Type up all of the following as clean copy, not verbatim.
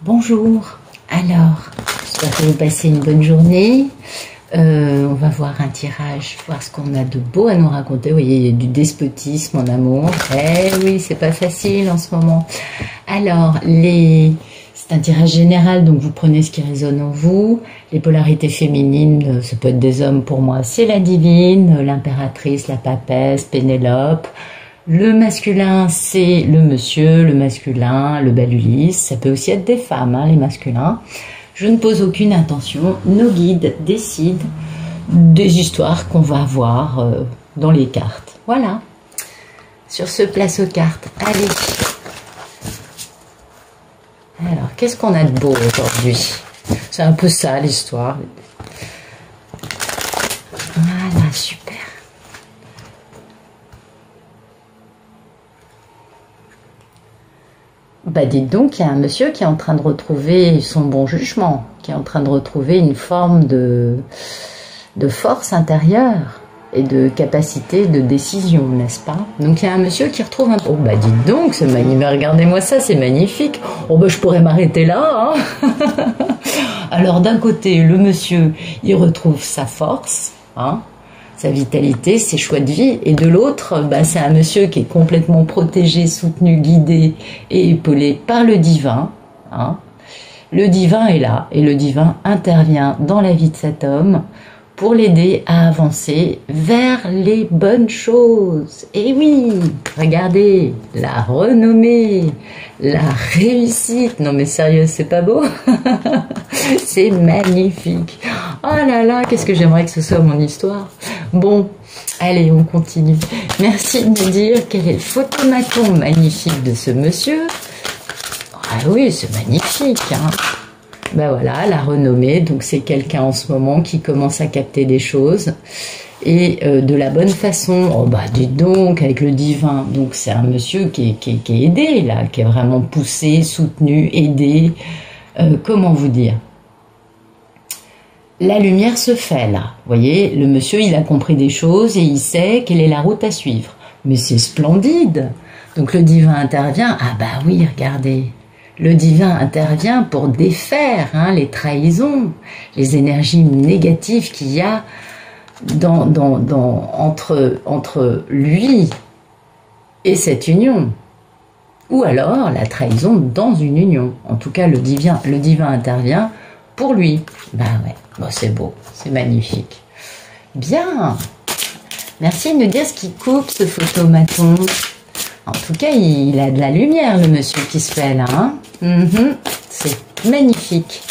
Bonjour, alors, j'espère que vous passez une bonne journée. On va voir un tirage, voir ce qu'on a de beau à nous raconter. Vous voyez, il y a du despotisme en amour. Eh oui, c'est pas facile en ce moment. Alors, c'est un tirage général, donc vous prenez ce qui résonne en vous. Les polarités féminines, ça peut être des hommes pour moi, c'est la divine, l'impératrice, la papesse, Pénélope. Le masculin, c'est le monsieur, le masculin, le bel Ulysse. Ça peut aussi être des femmes, hein, les masculins. Je ne pose aucune intention. Nos guides décident des histoires qu'on va avoir dans les cartes. Voilà. Sur ce, place aux cartes. Allez. Alors, qu'est-ce qu'on a de beau aujourd'hui? C'est un peu ça, l'histoire. Voilà, super. Bah dites donc, il y a un monsieur qui est en train de retrouver son bon jugement, qui est en train de retrouver une forme de force intérieure et de capacité de décision, n'est-ce pas? Donc il y a un monsieur qui retrouve un... Oh bah dites donc, c'est magnifique, regardez-moi ça, c'est magnifique. Oh bah je pourrais m'arrêter là, hein. Alors d'un côté, le monsieur, il retrouve sa force, hein, sa vitalité, ses choix de vie, et de l'autre, bah, c'est un monsieur qui est complètement protégé, soutenu, guidé et épaulé par le divin. Hein. Le divin est là, et le divin intervient dans la vie de cet homme pour l'aider à avancer vers les bonnes choses. Et oui, regardez, la renommée, la réussite. Non mais sérieux, c'est pas beau? C'est magnifique. Oh là là, qu'est-ce que j'aimerais que ce soit mon histoire. Bon, allez, on continue. Merci de me dire quel est le photomaton magnifique de ce monsieur. Ah oui, c'est magnifique, hein. Ben voilà, la renommée, donc c'est quelqu'un en ce moment qui commence à capter des choses et de la bonne façon. Oh bah dites donc, avec le divin, donc c'est un monsieur qui est aidé là, qui est vraiment poussé, soutenu, aidé, comment vous dire? La lumière se fait là, vous voyez, le monsieur il a compris des choses et il sait quelle est la route à suivre. Mais c'est splendide. Donc le divin intervient, ah bah oui, regardez. Le divin intervient pour défaire les trahisons, les énergies négatives qu'il y a entre lui et cette union. Ou alors la trahison dans une union. En tout cas, le divin intervient pour lui. Bah ouais, bon, c'est beau, c'est magnifique. Bien. Merci de me dire ce qui coupe ce photomaton. En tout cas, il a de la lumière, le monsieur qui se fait là. Hein. C'est magnifique.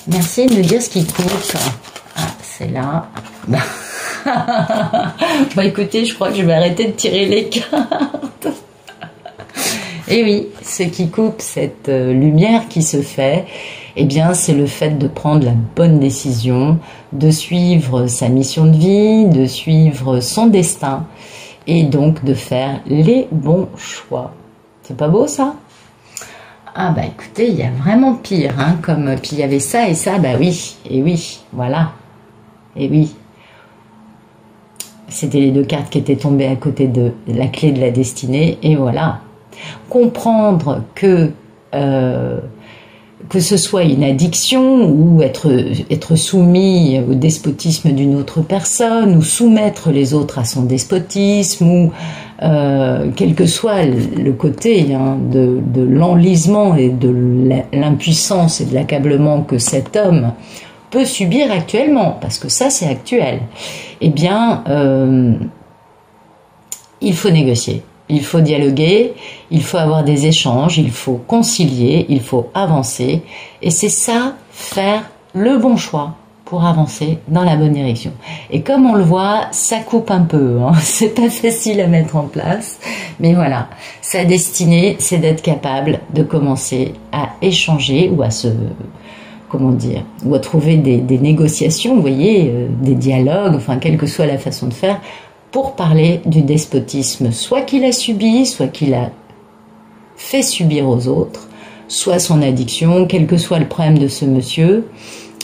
Merci de me dire ce qui coupe. Ah, c'est là. Bah écoutez, je crois que je vais arrêter de tirer les cartes. Et oui, ce qui coupe cette lumière qui se fait, eh bien, c'est le fait de prendre la bonne décision, de suivre sa mission de vie, de suivre son destin. Et donc de faire les bons choix. C'est pas beau ça? Ah bah écoutez, il y a vraiment pire, hein, comme puis il y avait ça et ça, bah oui, et oui, voilà, et oui. C'était les deux cartes qui étaient tombées à côté de la clé de la destinée, et voilà. Comprendre que ce soit une addiction ou être soumis au despotisme d'une autre personne ou soumettre les autres à son despotisme ou quel que soit le côté de l'enlisement et de l'impuissance et de l'accablement que cet homme peut subir actuellement, parce que ça c'est actuel, eh bien il faut négocier. Il faut dialoguer, il faut avoir des échanges, il faut concilier, il faut avancer. Et c'est ça, faire le bon choix pour avancer dans la bonne direction. Et comme on le voit, ça coupe un peu. Hein. C'est pas facile à mettre en place. Mais voilà, sa destinée, c'est d'être capable de commencer à échanger ou à comment dire, ou à trouver des négociations, vous voyez, des dialogues, enfin, quelle que soit la façon de faire, pour parler du despotisme, soit qu'il a subi, soit qu'il a fait subir aux autres, soit son addiction, quel que soit le problème de ce monsieur,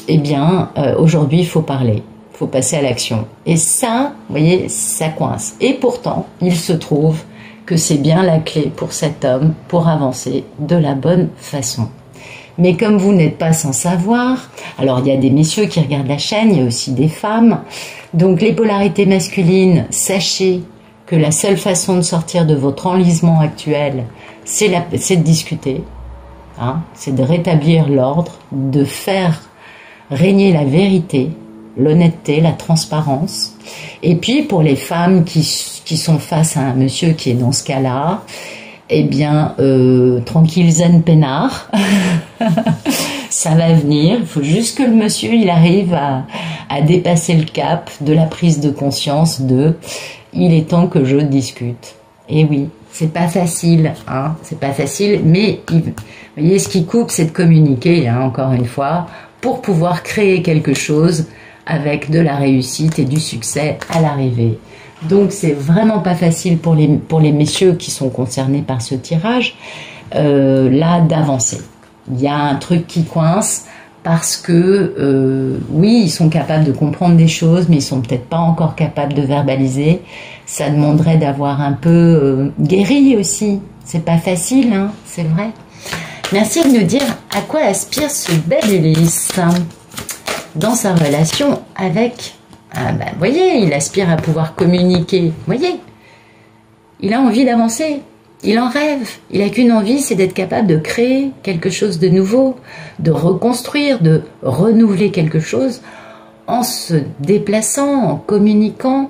eh bien, aujourd'hui, il faut parler, il faut passer à l'action. Et ça, vous voyez, ça coince. Et pourtant, il se trouve que c'est bien la clé pour cet homme pour avancer de la bonne façon. Mais comme vous n'êtes pas sans savoir, alors il y a des messieurs qui regardent la chaîne, il y a aussi des femmes. Donc les polarités masculines, sachez que la seule façon de sortir de votre enlisement actuel, c'est de discuter, hein, c'est de rétablir l'ordre, de faire régner la vérité, l'honnêteté, la transparence. Et puis pour les femmes qui sont face à un monsieur qui est dans ce cas-là, eh bien, tranquille, zen, peinard, ça va venir. Il faut juste que le monsieur, il arrive à dépasser le cap de la prise de conscience de « il est temps que je discute ». Et oui, c'est pas facile, hein, c'est pas facile, mais vous voyez, ce qui coupe, c'est de communiquer, hein, encore une fois, pour pouvoir créer quelque chose avec de la réussite et du succès à l'arrivée. Donc c'est vraiment pas facile pour les messieurs qui sont concernés par ce tirage, là, d'avancer. Il y a un truc qui coince parce que, oui, ils sont capables de comprendre des choses, mais ils sont peut-être pas encore capables de verbaliser. Ça demanderait d'avoir un peu guéri aussi. C'est pas facile, hein, c'est vrai. Merci de nous dire à quoi aspire ce bel Ulysse dans sa relation avec... Ah ben, voyez, il aspire à pouvoir communiquer. Voyez, il a envie d'avancer. Il en rêve. Il n'a qu'une envie, c'est d'être capable de créer quelque chose de nouveau, de reconstruire, de renouveler quelque chose en se déplaçant, en communiquant,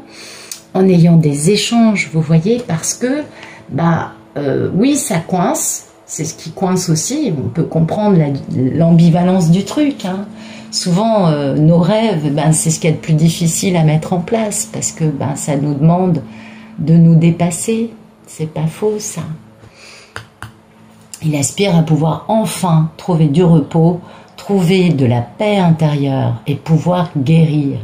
en ayant des échanges, vous voyez, parce que, oui, ça coince. C'est ce qui coince aussi. On peut comprendre l'ambivalence du truc, hein. Souvent, nos rêves, c'est ce qu'il y a de plus difficile à mettre en place parce que ça nous demande de nous dépasser. C'est pas faux, ça. Il aspire à pouvoir enfin trouver du repos, trouver de la paix intérieure et pouvoir guérir.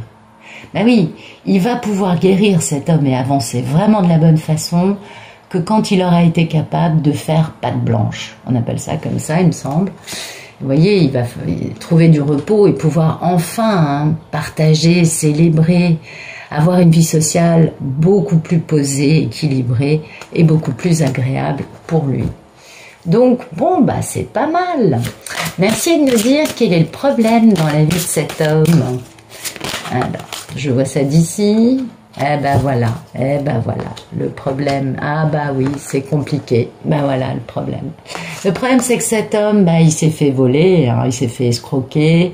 Ben oui, il va pouvoir guérir cet homme et avancer vraiment de la bonne façon que quand il aura été capable de faire patte blanche. On appelle ça comme ça, il me semble. Vous voyez, il va trouver du repos et pouvoir enfin partager, célébrer, avoir une vie sociale beaucoup plus posée, équilibrée et beaucoup plus agréable pour lui. Donc, bon, c'est pas mal. Merci de nous dire quel est le problème dans la vie de cet homme. Alors, je vois ça d'ici. Voilà, le problème, oui, c'est compliqué, voilà le problème. Le problème, c'est que cet homme, il s'est fait voler, hein, il s'est fait escroquer,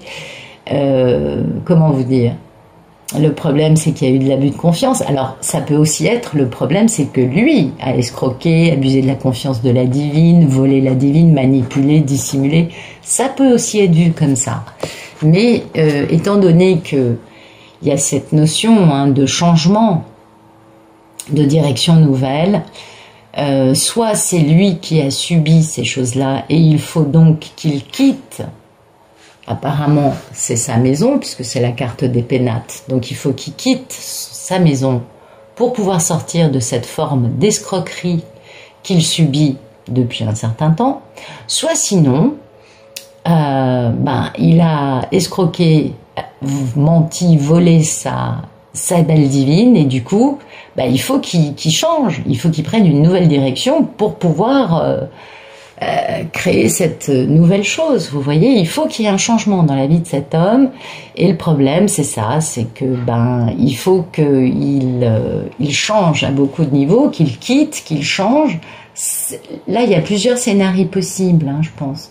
comment vous dire? Le problème, c'est qu'il y a eu de l'abus de confiance. Alors, ça peut aussi être, le problème, c'est que lui a escroqué, abusé de la confiance de la divine, volé la divine, manipulé, dissimulé. Ça peut aussi être vu comme ça. Mais, étant donné que il y a cette notion de changement, de direction nouvelle. Soit c'est lui qui a subi ces choses-là et il faut donc qu'il quitte. Apparemment, c'est sa maison puisque c'est la carte des pénates. Donc il faut qu'il quitte sa maison pour pouvoir sortir de cette forme d'escroquerie qu'il subit depuis un certain temps. Soit sinon, il a escroqué, menti, volé sa belle divine et du coup, il faut qu'il change, il faut qu'il prenne une nouvelle direction pour pouvoir créer cette nouvelle chose. Vous voyez, il faut qu'il y ait un changement dans la vie de cet homme et le problème c'est ça, c'est que il faut qu'il change à beaucoup de niveaux, qu'il quitte, qu'il change. Là, il y a plusieurs scénarios possibles, je pense.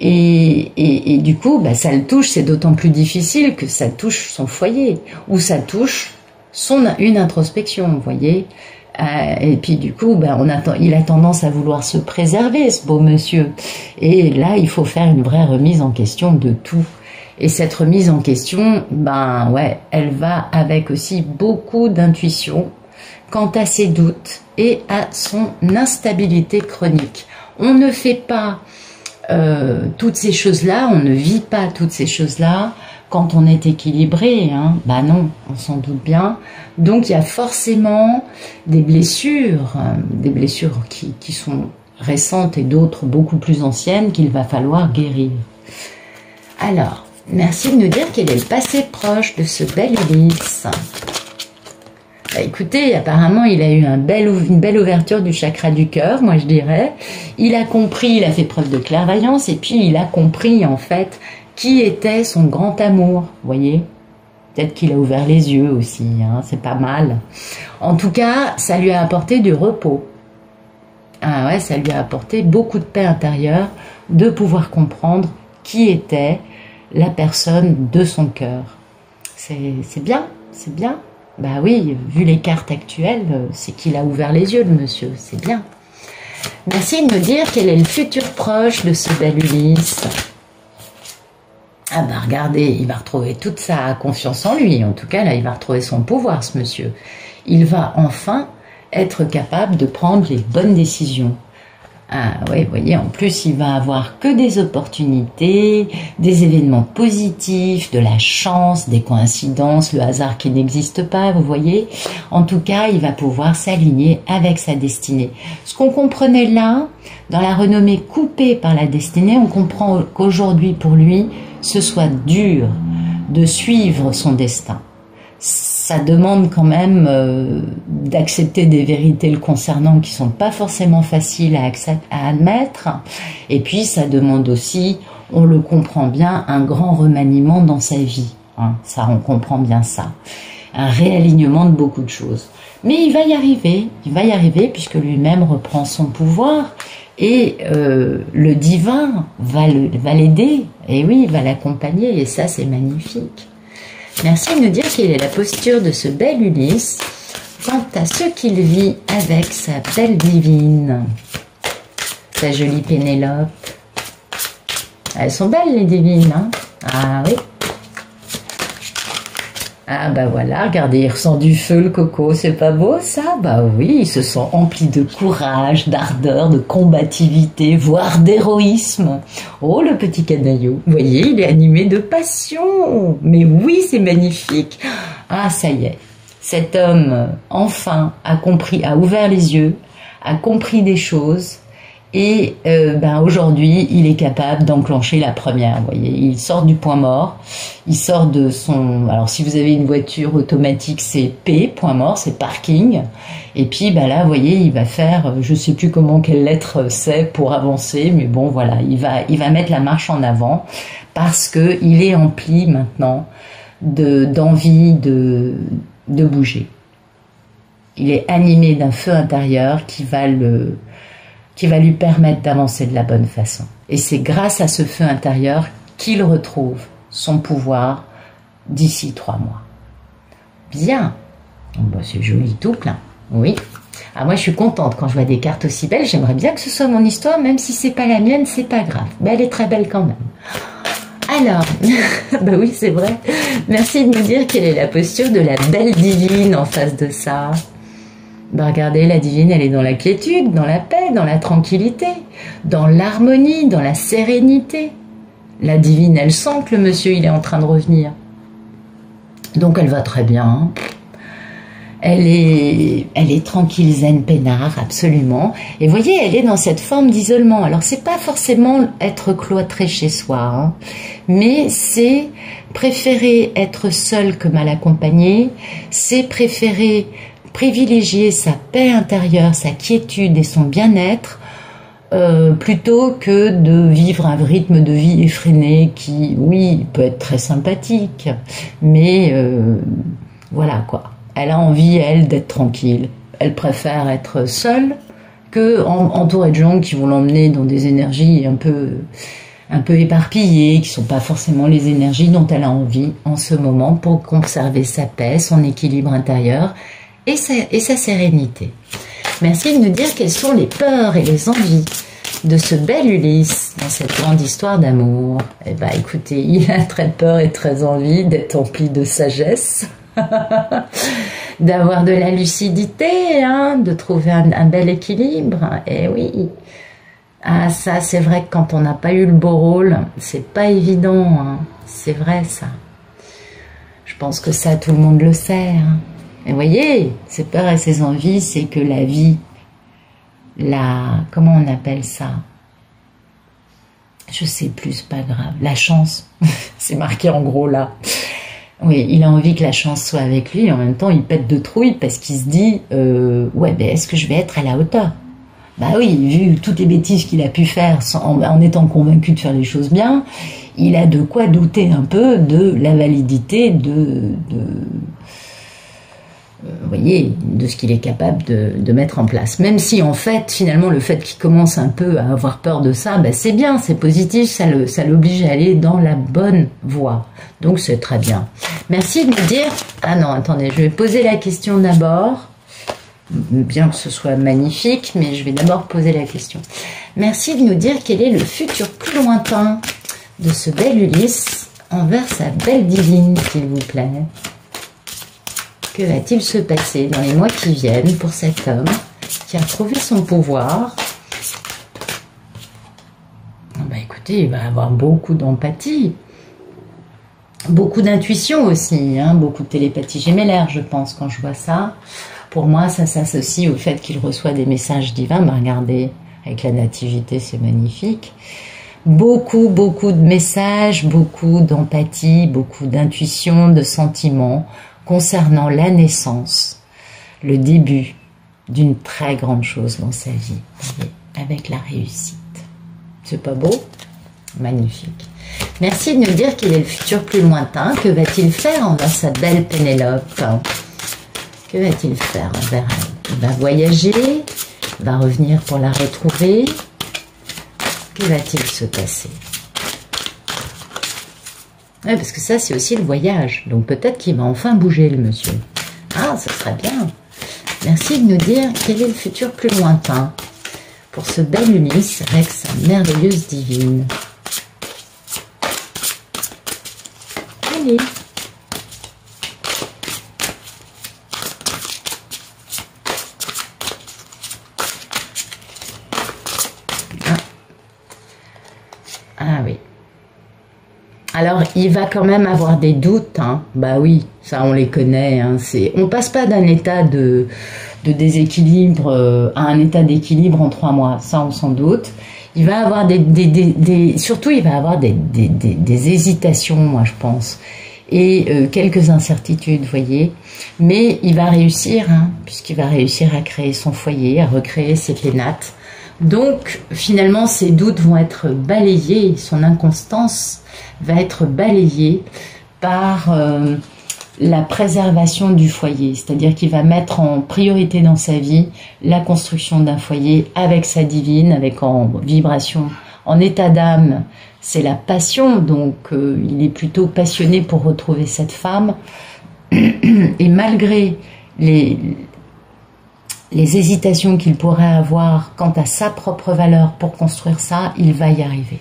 Et du coup, ça le touche, c'est d'autant plus difficile que ça touche son foyer, ou ça touche une introspection, vous voyez. Et puis du coup, il a tendance à vouloir se préserver, ce beau monsieur. Et là, il faut faire une vraie remise en question de tout. Et cette remise en question, elle va avec aussi beaucoup d'intuition quant à ses doutes et à son instabilité chronique. On ne fait pas toutes ces choses-là, on ne vit pas toutes ces choses-là quand on est équilibré, non, on s'en doute bien. Donc il y a forcément des blessures qui sont récentes et d'autres beaucoup plus anciennes qu'il va falloir guérir. Alors, merci de nous dire quel est le passé proche de ce bel Ulysse. Bah, écoutez, apparemment, il a eu une belle ouverture du chakra du cœur, moi je dirais. Il a compris, il a fait preuve de clairvoyance, et puis il a compris, en fait, qui était son grand amour, vous voyez. Peut-être qu'il a ouvert les yeux aussi, hein, c'est pas mal. En tout cas, ça lui a apporté du repos. Ah ouais, ça lui a apporté beaucoup de paix intérieure, de pouvoir comprendre qui était la personne de son cœur. C'est bien, c'est bien. Bah oui, vu les cartes actuelles, c'est qu'il a ouvert les yeux, le monsieur, c'est bien. Merci de me dire quel est le futur proche de ce bel Ulysse. Ah bah regardez, il va retrouver toute sa confiance en lui. En tout cas, là, il va retrouver son pouvoir, ce monsieur. Il va enfin être capable de prendre les bonnes décisions. Ah ouais, vous voyez, en plus, il va avoir que des opportunités, des événements positifs, de la chance, des coïncidences, le hasard qui n'existe pas, vous voyez. En tout cas, il va pouvoir s'aligner avec sa destinée. Ce qu'on comprenait là, dans la renommée coupée par la destinée, on comprend qu'aujourd'hui, pour lui, ce soit dur de suivre son destin. Ça demande quand même d'accepter des vérités le concernant qui sont pas forcément faciles à admettre. Et puis ça demande aussi, on le comprend bien, un grand remaniement dans sa vie. Hein, ça, on comprend bien ça. Un réalignement de beaucoup de choses. Mais il va y arriver puisque lui-même reprend son pouvoir. Et le divin va l'aider. Et oui, il va l'accompagner. Et ça, c'est magnifique. Merci de nous dire quelle est la posture de ce bel Ulysse quant à ce qu'il vit avec sa belle divine, sa jolie Pénélope. Elles sont belles les divines, hein? Ah oui. Ah bah voilà, regardez, il ressent du feu le coco, c'est pas beau ça? Bah oui, il se sent empli de courage, d'ardeur, de combativité, voire d'héroïsme. Oh le petit canaillou, vous voyez, il est animé de passion. Mais oui, c'est magnifique. Ah ça y est, cet homme enfin a compris, a ouvert les yeux, a compris des choses. Et aujourd'hui, il est capable d'enclencher la première. Vous voyez, il sort du point mort, il sort de son. Alors, si vous avez une voiture automatique, c'est P, point mort, c'est parking. Et puis, là, vous voyez, il va faire, je sais plus quelle lettre c'est pour avancer, mais bon, voilà, il va mettre la marche en avant parce que il est empli maintenant d'envie de bouger. Il est animé d'un feu intérieur qui va lui permettre d'avancer de la bonne façon. Et c'est grâce à ce feu intérieur qu'il retrouve son pouvoir d'ici 3 mois. Bien. C'est joli tout plein. Oui. Ah, moi, je suis contente quand je vois des cartes aussi belles. J'aimerais bien que ce soit mon histoire, même si c'est pas la mienne, c'est pas grave. Mais elle est très belle quand même. Alors, oui, c'est vrai. Merci de me dire quelle est la posture de la belle divine en face de ça. Regardez, la divine, elle est dans la quiétude, dans la paix, dans la tranquillité, dans l'harmonie, dans la sérénité. La divine, elle sent que le monsieur, il est en train de revenir. Donc, elle va très bien. Elle est tranquille, zen, peinard, absolument. Et vous voyez, elle est dans cette forme d'isolement. Alors, c'est pas forcément être cloîtré chez soi, hein, mais c'est préférer être seul que mal accompagné. C'est préférer privilégier sa paix intérieure, sa quiétude et son bien-être plutôt que de vivre un rythme de vie effréné qui, oui, peut être très sympathique, mais voilà quoi. Elle a envie, elle, d'être tranquille. Elle préfère être seule que entourée de gens qui vont l'emmener dans des énergies un peu éparpillées, qui sont pas forcément les énergies dont elle a envie en ce moment pour conserver sa paix, son équilibre intérieur et sa sérénité. Merci de nous dire quelles sont les peurs et les envies de ce bel Ulysse dans cette grande histoire d'amour. Eh bien, écoutez, il a très peur et très envie d'être empli de sagesse, d'avoir de la lucidité, hein, de trouver un bel équilibre. Eh oui. Ah, ça, c'est vrai que quand on n'a pas eu le beau rôle, c'est pas évident, hein. C'est vrai, ça. Je pense que ça, tout le monde le sait, hein. Et vous voyez, ses peurs et ses envies, c'est que la vie, comment on appelle ça? Je sais plus, c'est pas grave. La chance, c'est marqué en gros là. Oui, il a envie que la chance soit avec lui, et en même temps il pète de trouille parce qu'il se dit ouais, ben est-ce que je vais être à la hauteur? Bah oui, vu toutes les bêtises qu'il a pu faire en étant convaincu de faire les choses bien, il a de quoi douter un peu de la validité vous voyez, de ce qu'il est capable de mettre en place. Même si en fait, finalement, le fait qu'il commence un peu à avoir peur de ça, ben c'est bien, c'est positif, ça l'oblige à aller dans la bonne voie. Donc c'est très bien. Merci de me dire... Ah non, attendez, je vais poser la question d'abord. Bien que ce soit magnifique, mais je vais d'abord poser la question. Merci de nous dire quel est le futur plus lointain de ce bel Ulysse envers sa belle divine, s'il vous plaît. Que va-t-il se passer dans les mois qui viennent pour cet homme qui a retrouvé son pouvoir? Bah écoutez, il va avoir beaucoup d'empathie, beaucoup d'intuition aussi, hein, beaucoup de télépathie gémellaire, je pense, quand je vois ça. Pour moi, ça s'associe au fait qu'il reçoit des messages divins. Bah regardez, avec la nativité, c'est magnifique. Beaucoup de messages, beaucoup d'empathie, beaucoup d'intuition, de sentiments concernant la naissance, le début d'une très grande chose dans sa vie, avec la réussite. C'est pas beau? Magnifique. Merci de nous dire quel est le futur plus lointain. Que va-t-il faire envers sa belle Pénélope? Que va-t-il faire envers elle? Il va voyager, il va revenir pour la retrouver. Que va-t-il se passer? Oui, parce que ça, c'est aussi le voyage. Donc peut-être qu'il va enfin bouger, le monsieur. Ah, ça serait bien. Merci de nous dire quel est le futur plus lointain pour ce bel Ulysse avec sa merveilleuse divine. Allez. Ah oui. Alors, il va quand même avoir des doutes, hein. Bah oui, ça on les connaît, hein. On passe pas d'un état de déséquilibre à un état d'équilibre en 3 mois, ça on s'en doute. Il va avoir surtout il va avoir des hésitations, moi je pense, et quelques incertitudes, vous voyez. Mais il va réussir, hein, puisqu'il va réussir à créer son foyer, à recréer ses pénates. Donc, finalement, ses doutes vont être balayés, son inconstance va être balayée par la préservation du foyer. C'est-à-dire qu'il va mettre en priorité dans sa vie la construction d'un foyer avec sa divine, avec en vibration, en état d'âme. C'est la passion, donc il est plutôt passionné pour retrouver cette femme. Et malgré les hésitations qu'il pourrait avoir quant à sa propre valeur pour construire ça, il va y arriver.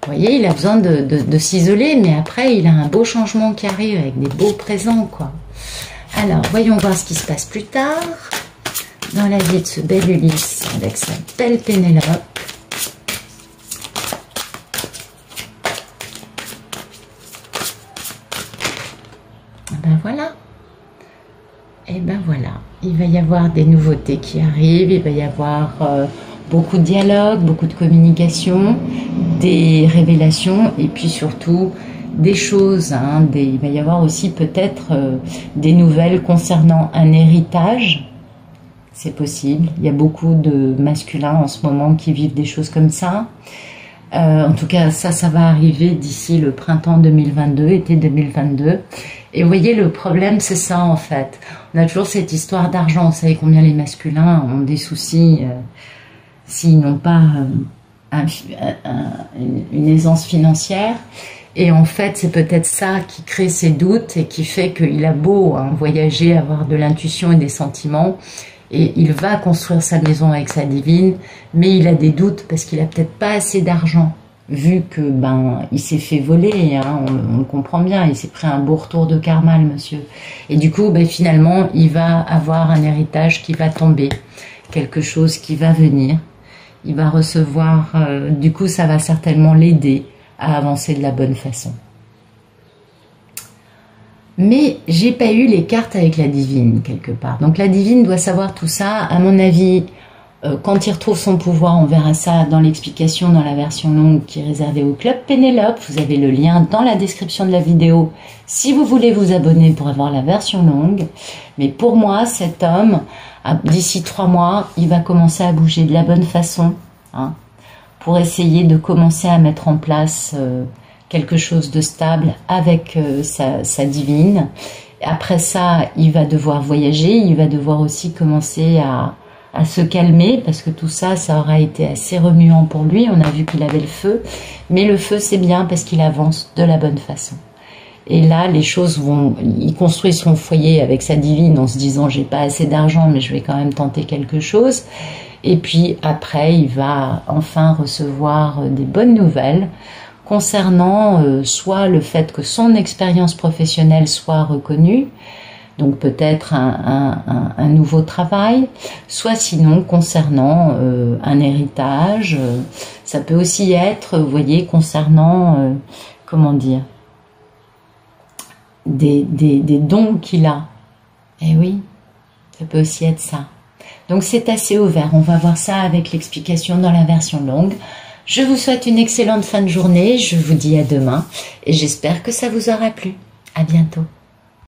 Vous voyez, il a besoin de s'isoler, mais après, il a un beau changement qui arrive avec des beaux présents, quoi. Alors, voyons voir ce qui se passe plus tard dans la vie de ce bel Ulysse avec sa belle Pénélope. Ben voilà. Et ben voilà, il va y avoir des nouveautés qui arrivent, il va y avoir beaucoup de dialogue, beaucoup de communication, des révélations et puis surtout des choses. Hein, il va y avoir aussi peut-être des nouvelles concernant un héritage. C'est possible, il y a beaucoup de masculins en ce moment qui vivent des choses comme ça. En tout cas, ça va arriver d'ici le printemps 2022, été 2022. Et vous voyez, le problème, c'est ça en fait. On a toujours cette histoire d'argent. Vous savez combien les masculins ont des soucis s'ils n'ont pas une aisance financière. Et en fait, c'est peut-être ça qui crée ces doutes et qui fait qu'il a beau voyager, avoir de l'intuition et des sentiments. Et il va construire sa maison avec sa divine, mais il a des doutes parce qu'il a peut-être pas assez d'argent. Vu que il s'est fait voler, hein, on le comprend bien, il s'est pris un beau retour de karma, le monsieur. Et du coup, finalement, il va avoir un héritage qui va tomber, quelque chose qui va venir. Il va recevoir, du coup, ça va certainement l'aider à avancer de la bonne façon. Mais j'ai pas eu les cartes avec la divine quelque part. Donc la divine doit savoir tout ça. À mon avis, Quand il retrouve son pouvoir, on verra ça dans l'explication dans la version longue qui est réservée au Club Pénélope. Vous avez le lien dans la description de la vidéo si vous voulez vous abonner pour avoir la version longue. Mais pour moi, cet homme, d'ici 3 mois, il va commencer à bouger de la bonne façon, hein, pour essayer de commencer à mettre en place quelque chose de stable avec sa divine. Après ça, il va devoir voyager, il va devoir aussi commencer à se calmer, parce que tout ça, ça aura été assez remuant pour lui. On a vu qu'il avait le feu, mais le feu, c'est bien parce qu'il avance de la bonne façon. Et là, les choses vont... Il construit son foyer avec sa divine en se disant « j'ai pas assez d'argent, mais je vais quand même tenter quelque chose ». Et puis après, il va enfin recevoir des bonnes nouvelles concernant soit le fait que son expérience professionnelle soit reconnue, donc peut-être un nouveau travail, soit sinon concernant un héritage. Ça peut aussi être, vous voyez, concernant, comment dire, des dons qu'il a. Eh oui, ça peut aussi être ça. Donc c'est assez ouvert, on va voir ça avec l'explication dans la version longue. Je vous souhaite une excellente fin de journée, je vous dis à demain et j'espère que ça vous aura plu. À bientôt.